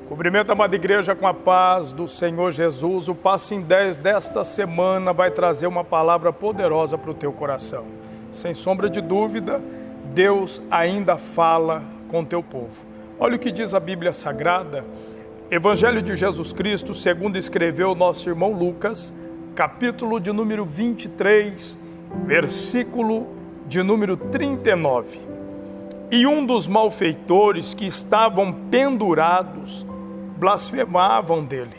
Cumprimento a amada igreja com a paz do Senhor Jesus. O Passo em 10 desta semana vai trazer uma palavra poderosa para o teu coração. Sem sombra de dúvida, Deus ainda fala com o teu povo. Olha o que diz a Bíblia Sagrada, Evangelho de Jesus Cristo, segundo escreveu nosso irmão Lucas, capítulo de número 23, versículo de número 39. E um dos malfeitores que estavam pendurados blasfemavam dele,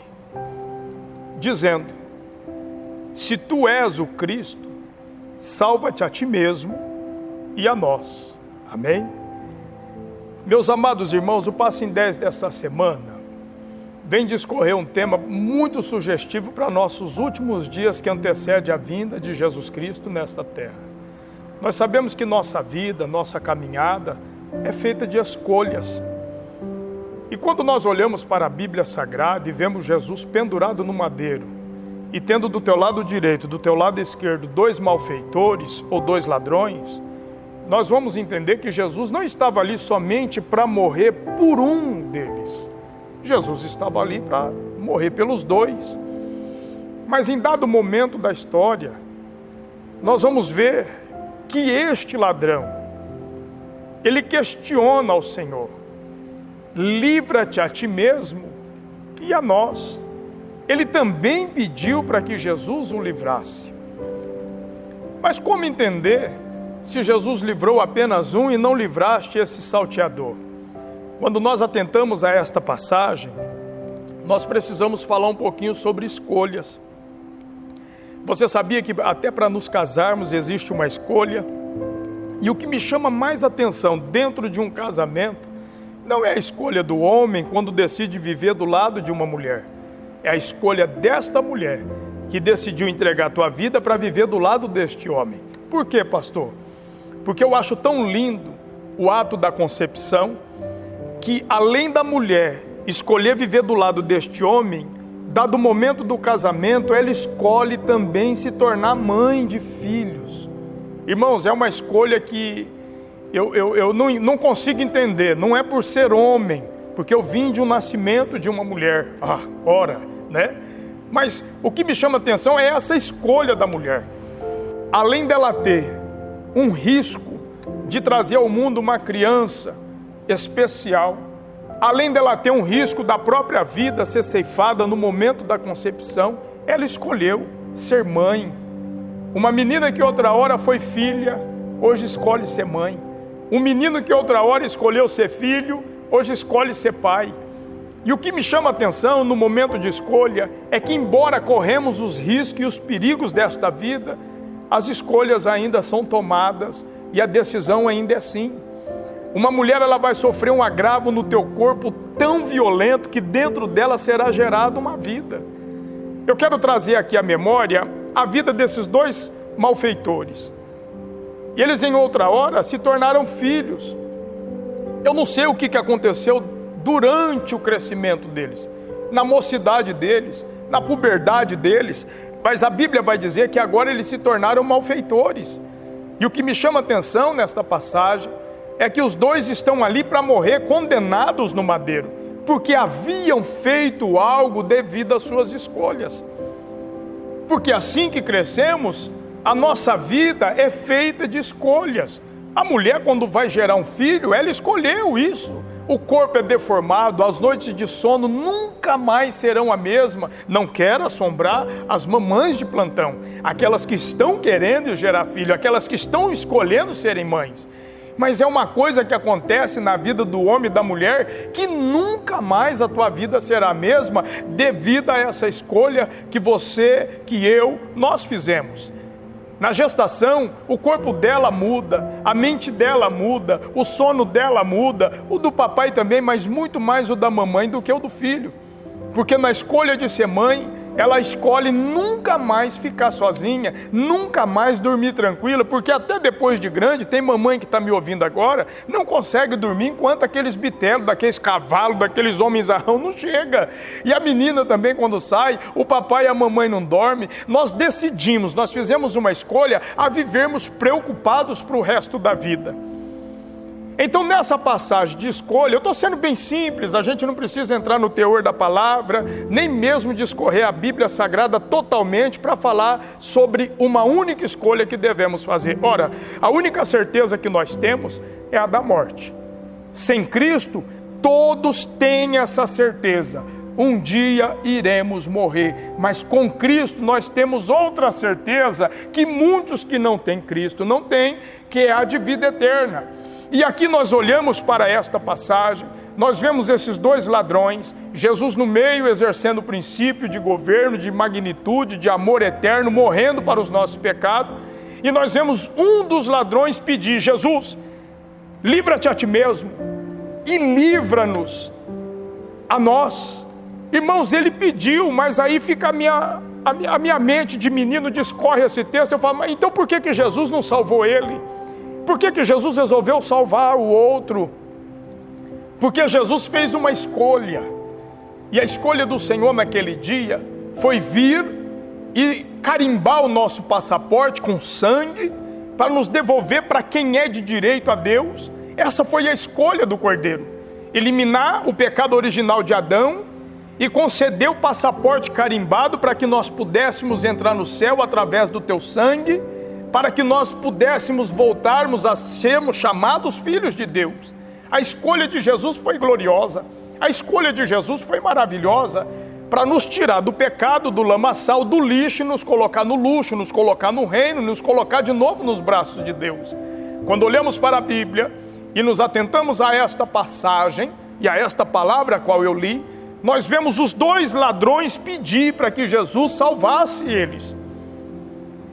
dizendo: se tu és o Cristo, salva-te a ti mesmo e a nós. Amém? Meus amados irmãos, o Passo em 10 dessa semana vem discorrer um tema muito sugestivo para nossos últimos dias que antecede a vinda de Jesus Cristo nesta terra. Nós sabemos que nossa vida, nossa caminhada é feita de escolhas. E quando nós olhamos para a Bíblia Sagrada e vemos Jesus pendurado no madeiro, e tendo do teu lado direito, do teu lado esquerdo, dois malfeitores ou dois ladrões, nós vamos entender que Jesus não estava ali somente para morrer por um deles. Jesus estava ali para morrer pelos dois. Mas em dado momento da história, nós vamos ver que este ladrão, ele questiona ao Senhor: livra-te a ti mesmo e a nós. Ele também pediu para que Jesus o livrasse. Mas como entender se Jesus livrou apenas um e não livraste esse salteador? Quando nós atentamos a esta passagem, nós precisamos falar um pouquinho sobre escolhas. Você sabia que até para nos casarmos existe uma escolha? E o que me chama mais atenção dentro de um casamento não é a escolha do homem quando decide viver do lado de uma mulher. É a escolha desta mulher que decidiu entregar a tua vida para viver do lado deste homem. Por quê, pastor? Porque eu acho tão lindo o ato da concepção, que além da mulher escolher viver do lado deste homem, dado o momento do casamento, ela escolhe também se tornar mãe de filhos. Irmãos, é uma escolha que eu não consigo entender. Não é por ser homem, porque eu vim de um nascimento de uma mulher. Né? Mas o que me chama a atenção é essa escolha da mulher. Além dela ter um risco de trazer ao mundo uma criança especial, além dela ter um risco da própria vida ser ceifada no momento da concepção, ela escolheu ser mãe. Uma menina que outra hora foi filha, hoje escolhe ser mãe. Um menino que outra hora escolheu ser filho, hoje escolhe ser pai. E o que me chama a atenção no momento de escolha é que, embora corremos os riscos e os perigos desta vida, as escolhas ainda são tomadas e a decisão ainda é sim. Uma mulher, ela vai sofrer um agravo no teu corpo tão violento que dentro dela será gerada uma vida. Eu quero trazer aqui à memória a vida desses dois malfeitores. E eles em outra hora se tornaram filhos. Eu não sei o que aconteceu durante o crescimento deles, na mocidade deles, na puberdade deles, mas a Bíblia vai dizer que agora eles se tornaram malfeitores. E o que me chama a atenção nesta passagem é que os dois estão ali para morrer condenados no madeiro, porque haviam feito algo devido às suas escolhas. Porque assim que crescemos, a nossa vida é feita de escolhas. A mulher, quando vai gerar um filho, ela escolheu isso. O corpo é deformado, as noites de sono nunca mais serão a mesma. Não quero assombrar as mamães de plantão, aquelas que estão querendo gerar filho, aquelas que estão escolhendo serem mães. Mas é uma coisa que acontece na vida do homem e da mulher, que nunca mais a tua vida será a mesma, devido a essa escolha que você, que eu, nós fizemos. Na gestação, o corpo dela muda, a mente dela muda, o sono dela muda, o do papai também, mas muito mais o da mamãe do que o do filho. Porque na escolha de ser mãe, ela escolhe nunca mais ficar sozinha, nunca mais dormir tranquila, porque até depois de grande, tem mamãe que está me ouvindo agora, não consegue dormir enquanto aqueles bitelos, daqueles cavalos, daqueles homens arrão não chega. E a menina também quando sai, o papai e a mamãe não dormem. Nós decidimos, nós fizemos uma escolha a vivermos preocupados para o resto da vida. Então nessa passagem de escolha, eu estou sendo bem simples, a gente não precisa entrar no teor da palavra, nem mesmo discorrer a Bíblia Sagrada totalmente para falar sobre uma única escolha que devemos fazer. Ora, a única certeza que nós temos é a da morte. Sem Cristo, todos têm essa certeza. Um dia iremos morrer, mas com Cristo nós temos outra certeza que muitos que não têm Cristo não têm, que é a de vida eterna. E aqui nós olhamos para esta passagem, nós vemos esses dois ladrões, Jesus no meio exercendo o princípio de governo, de magnitude, de amor eterno, morrendo para os nossos pecados, e nós vemos um dos ladrões pedir: Jesus, livra-te a ti mesmo e livra-nos a nós. Irmãos, ele pediu, mas aí fica a minha mente de menino discorre esse texto, eu falo, mas então por que Jesus não salvou ele? Por que Jesus resolveu salvar o outro? Porque Jesus fez uma escolha. E a escolha do Senhor naquele dia foi vir e carimbar o nosso passaporte com sangue para nos devolver para quem é de direito a Deus. Essa foi a escolha do Cordeiro. Eliminar o pecado original de Adão e conceder o passaporte carimbado para que nós pudéssemos entrar no céu através do teu sangue, para que nós pudéssemos voltarmos a sermos chamados filhos de Deus. A escolha de Jesus foi gloriosa, a escolha de Jesus foi maravilhosa, para nos tirar do pecado, do lamaçal, do lixo, e nos colocar no luxo, nos colocar no reino, nos colocar de novo nos braços de Deus. Quando olhamos para a Bíblia e nos atentamos a esta passagem e a esta palavra a qual eu li, nós vemos os dois ladrões pedir para que Jesus salvasse eles.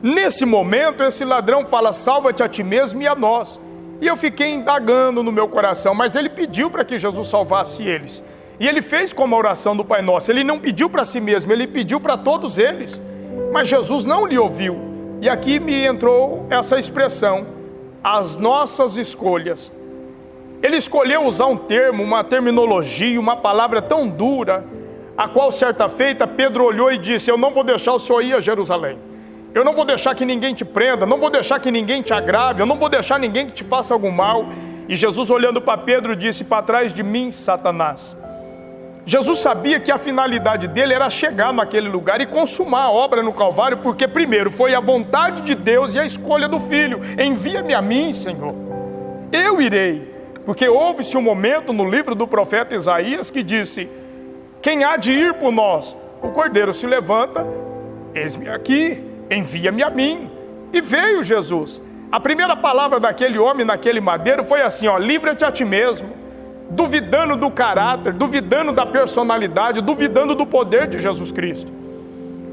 Nesse momento, esse ladrão fala: salva-te a ti mesmo e a nós. E eu fiquei indagando no meu coração, mas ele pediu para que Jesus salvasse eles. E ele fez como a oração do Pai Nosso, ele não pediu para si mesmo, ele pediu para todos eles. Mas Jesus não lhe ouviu. E aqui me entrou essa expressão: as nossas escolhas. Ele escolheu usar um termo, uma terminologia, uma palavra tão dura, a qual certa feita Pedro olhou e disse: eu não vou deixar o Senhor ir a Jerusalém. Eu não vou deixar que ninguém te prenda, não vou deixar que ninguém te agrave, eu não vou deixar ninguém que te faça algum mal. E Jesus, olhando para Pedro, disse: para trás de mim, Satanás. Jesus sabia que a finalidade dele era chegar naquele lugar e consumar a obra no Calvário, porque primeiro foi a vontade de Deus e a escolha do Filho: envia-me a mim, Senhor, eu irei. Porque houve-se um momento no livro do profeta Isaías que disse: quem há de ir por nós? O Cordeiro se levanta: eis-me aqui, envia-me a mim. E veio Jesus. A primeira palavra daquele homem naquele madeiro foi assim: livra-te a ti mesmo, duvidando do caráter, duvidando da personalidade, duvidando do poder de Jesus Cristo.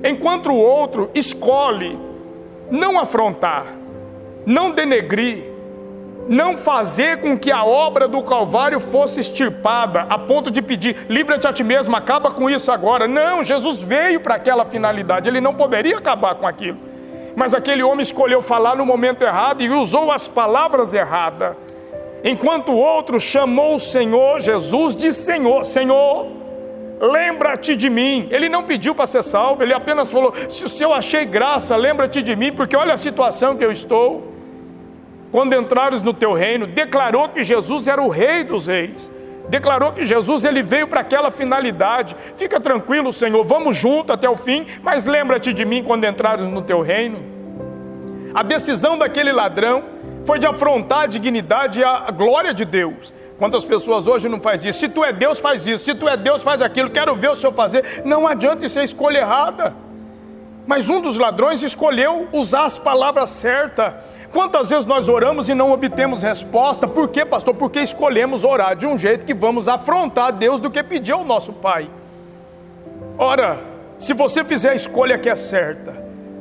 Enquanto o outro escolhe não afrontar, não denegrir, não fazer com que a obra do Calvário fosse extirpada, a ponto de pedir: livra-te a ti mesmo, acaba com isso agora. Não, Jesus veio para aquela finalidade, ele não poderia acabar com aquilo. Mas aquele homem escolheu falar no momento errado e usou as palavras erradas. Enquanto o outro chamou o Senhor Jesus de Senhor. Senhor, lembra-te de mim. Ele não pediu para ser salvo, ele apenas falou: se eu achei graça, lembra-te de mim, porque olha a situação que eu estou. Quando entrares no teu reino, declarou que Jesus era o Rei dos Reis. Declarou que Jesus ele veio para aquela finalidade. Fica tranquilo, Senhor, vamos junto até o fim, mas lembra-te de mim quando entrares no teu reino. A decisão daquele ladrão foi de afrontar a dignidade e a glória de Deus. Quantas pessoas hoje não fazem isso? Se tu é Deus, faz isso. Se tu é Deus, faz aquilo. Quero ver o Senhor fazer. Não adianta, isso é escolha errada. Mas um dos ladrões escolheu usar as palavras certas. Quantas vezes nós oramos e não obtemos resposta? Por quê, pastor? Porque escolhemos orar de um jeito que vamos afrontar Deus do que pedir ao nosso Pai. Ora, se você fizer a escolha que é certa,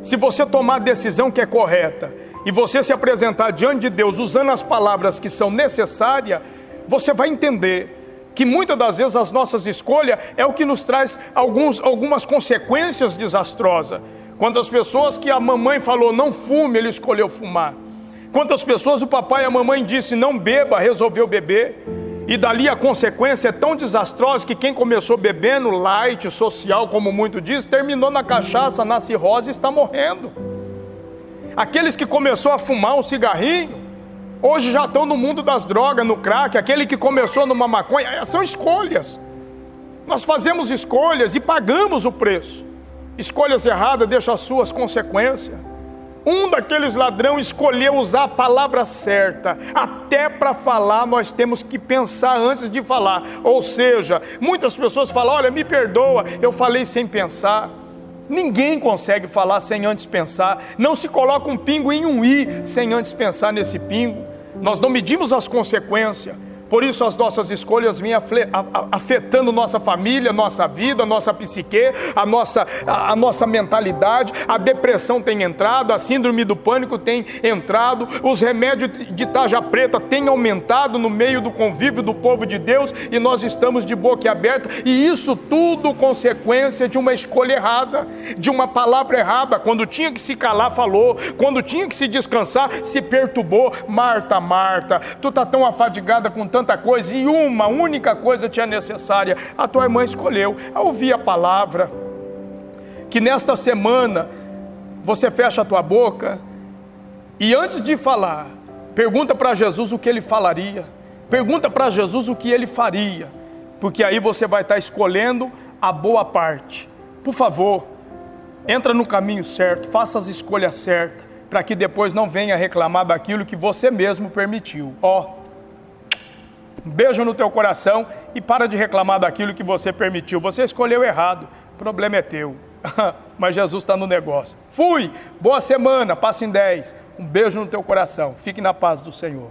se você tomar a decisão que é correta, e você se apresentar diante de Deus usando as palavras que são necessárias, você vai entender que muitas das vezes as nossas escolhas é o que nos traz algumas consequências desastrosas. Quantas pessoas que a mamãe falou não fume, ele escolheu fumar. Quantas pessoas o papai e a mamãe disse não beba, resolveu beber. E dali a consequência é tão desastrosa que quem começou bebendo light, social, como muito diz, terminou na cachaça, na cirrose e está morrendo. Aqueles que começou a fumar um cigarrinho, hoje já estão no mundo das drogas, no crack. Aquele que começou numa maconha, são escolhas. Nós fazemos escolhas e pagamos o preço. Escolhas erradas deixam as suas consequências. Um daqueles ladrões escolheu usar a palavra certa. Até para falar nós temos que pensar antes de falar. Ou seja, muitas pessoas falam, olha, me perdoa, eu falei sem pensar. Ninguém consegue falar sem antes pensar. Não se coloca um pingo em um i sem antes pensar nesse pingo. Nós não medimos as consequências. Por isso as nossas escolhas vêm afetando nossa família, nossa vida, nossa psique, a nossa mentalidade. A depressão tem entrado, a síndrome do pânico tem entrado, os remédios de tarja preta têm aumentado no meio do convívio do povo de Deus, e nós estamos de boca aberta, e isso tudo consequência de uma escolha errada, de uma palavra errada. Quando tinha que se calar, falou. Quando tinha que se descansar, se perturbou. Marta, Marta, tu tá tão afadigada com tanta coisa, e uma única coisa te é necessária. A tua irmã escolheu a ouvir a palavra. Que nesta semana você fecha a tua boca e antes de falar, pergunta para Jesus o que ele falaria, pergunta para Jesus o que ele faria, porque aí você vai estar escolhendo a boa parte. Por favor, entra no caminho certo, faça as escolhas certas, para que depois não venha reclamar daquilo que você mesmo permitiu. Um beijo no teu coração e para de reclamar daquilo que você permitiu. Você escolheu errado, o problema é teu. Mas Jesus está no negócio. Fui! Boa semana, passe em 10. Um beijo no teu coração. Fique na paz do Senhor.